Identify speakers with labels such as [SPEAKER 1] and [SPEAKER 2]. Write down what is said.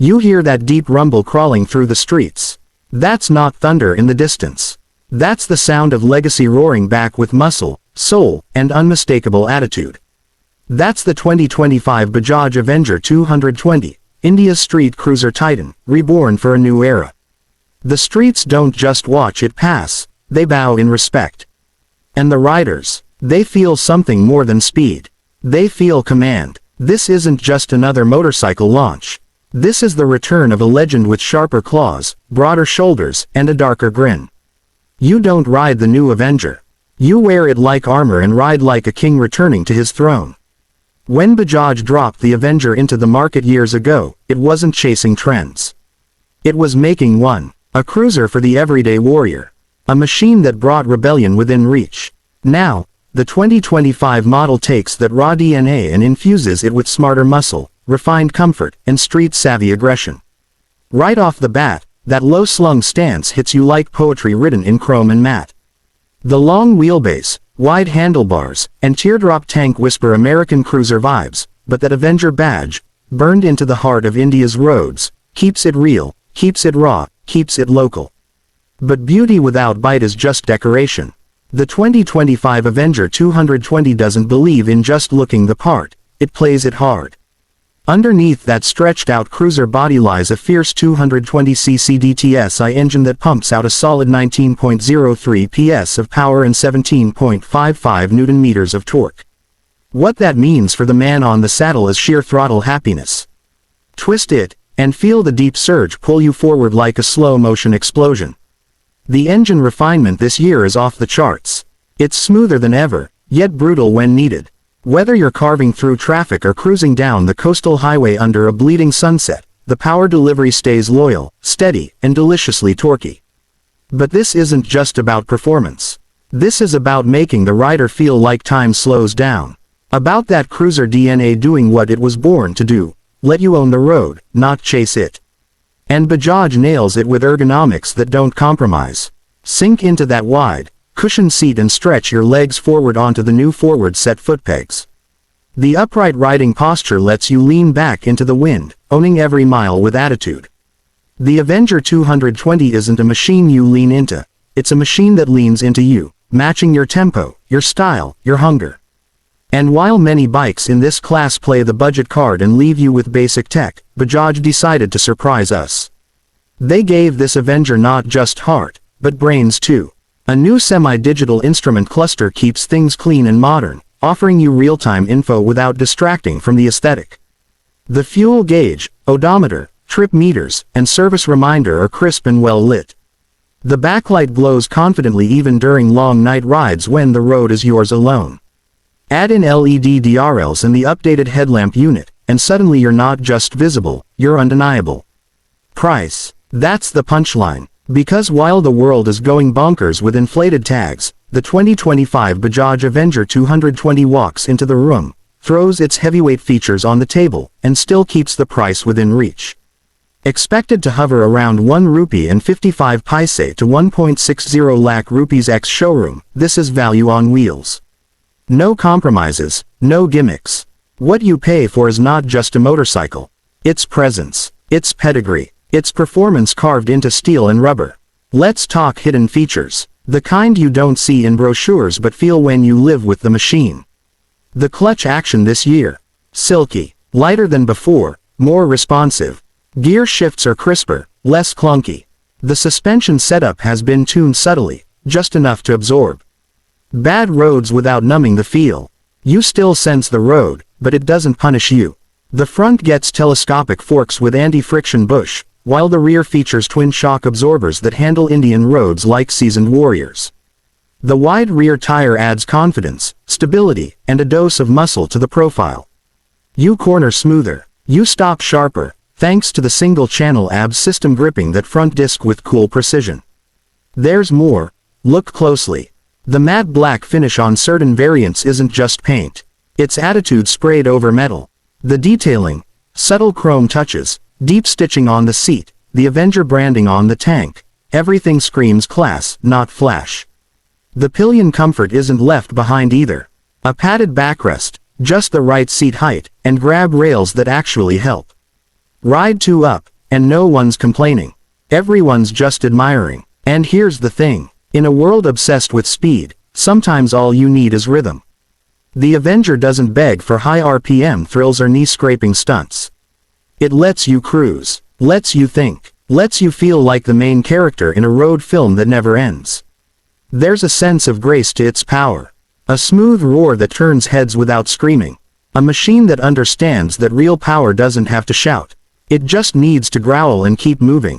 [SPEAKER 1] You hear that deep rumble crawling through the streets. That's not thunder in the distance. That's the sound of legacy roaring back with muscle, soul, and unmistakable attitude. That's the 2025 Bajaj Avenger 220, India's street cruiser titan, reborn for a new era. The streets don't just watch it pass, they bow in respect. And the riders, they feel something more than speed. They feel command. This isn't just another motorcycle launch. This is the return of a legend with sharper claws, broader shoulders, and a darker grin. You don't ride the new Avenger. You wear it like armor and ride like a king returning to his throne. When Bajaj dropped the Avenger into the market years ago, it wasn't chasing trends. It was making one. A cruiser for the everyday warrior. A machine that brought rebellion within reach. Now, the 2025 model takes that raw DNA and infuses it with smarter muscle, refined comfort, and street-savvy aggression. Right off the bat, that low-slung stance hits you like poetry written in chrome and matte. The long wheelbase, wide handlebars, and teardrop tank whisper American cruiser vibes, but that Avenger badge, burned into the heart of India's roads, keeps it real, keeps it raw, keeps it local. But beauty without bite is just decoration. The 2025 Avenger 220 doesn't believe in just looking the part, it plays it hard. Underneath that stretched-out cruiser body lies a fierce 220cc DTSI engine that pumps out a solid 19.03 PS of power and 17.55 Nm of torque. What that means for the man on the saddle is sheer throttle happiness. Twist it, and feel the deep surge pull you forward like a slow-motion explosion. The engine refinement this year is off the charts. It's smoother than ever, yet brutal when needed. Whether you're carving through traffic or cruising down the coastal highway under a bleeding sunset, the power delivery stays loyal, steady, and deliciously torquey. But this isn't just about performance. This is about making the rider feel like time slows down. About that cruiser DNA doing what it was born to do, let you own the road, not chase it. And Bajaj nails it with ergonomics that don't compromise. Sink into that wide, cushioned seat and stretch your legs forward onto the new forward-set footpegs. The upright riding posture lets you lean back into the wind, owning every mile with attitude. The Avenger 220 isn't a machine you lean into, it's a machine that leans into you, matching your tempo, your style, your hunger. And while many bikes in this class play the budget card and leave you with basic tech, Bajaj decided to surprise us. They gave this Avenger not just heart, but brains too. A new semi-digital instrument cluster keeps things clean and modern, offering you real-time info without distracting from the aesthetic. The fuel gauge, odometer, trip meters, and service reminder are crisp and well lit. The backlight glows confidently even during long night rides when the road is yours alone. Add in LED DRLs and the updated headlamp unit, and suddenly you're not just visible, you're undeniable. Price. That's the punchline. Because while the world is going bonkers with inflated tags, the 2025 Bajaj Avenger 220 walks into the room, throws its heavyweight features on the table, and still keeps the price within reach. Expected to hover around 1 rupee and 55 paise to 1.60 lakh rupees ex-showroom, this is value on wheels. No compromises, no gimmicks. What you pay for is not just a motorcycle. It's presence, it's pedigree, it's performance carved into steel and rubber. Let's talk hidden features, the kind you don't see in brochures but feel when you live with the machine. The clutch action this year. Silky, lighter than before, more responsive. Gear shifts are crisper, less clunky. The suspension setup has been tuned subtly, just enough to absorb. Bad roads without numbing the feel. You still sense the road, but it doesn't punish you. The front gets telescopic forks with anti-friction bush, while the rear features twin shock absorbers that handle Indian roads like seasoned warriors. The wide rear tire adds confidence, stability, and a dose of muscle to the profile. You corner smoother, you stop sharper, thanks to the single-channel ABS system gripping that front disc with cool precision. There's more. Look closely. The matte black finish on certain variants isn't just paint. It's attitude sprayed over metal. The detailing, subtle chrome touches, deep stitching on the seat, the Avenger branding on the tank, everything screams class, not flash. The pillion comfort isn't left behind either. A padded backrest, just the right seat height, and grab rails that actually help. Ride 2 up, and no one's complaining. Everyone's just admiring. And here's the thing. In a world obsessed with speed, sometimes all you need is rhythm. The Avenger doesn't beg for high RPM thrills or knee-scraping stunts. It lets you cruise, lets you think, lets you feel like the main character in a road film that never ends. There's a sense of grace to its power. A smooth roar that turns heads without screaming. A machine that understands that real power doesn't have to shout. It just needs to growl and keep moving.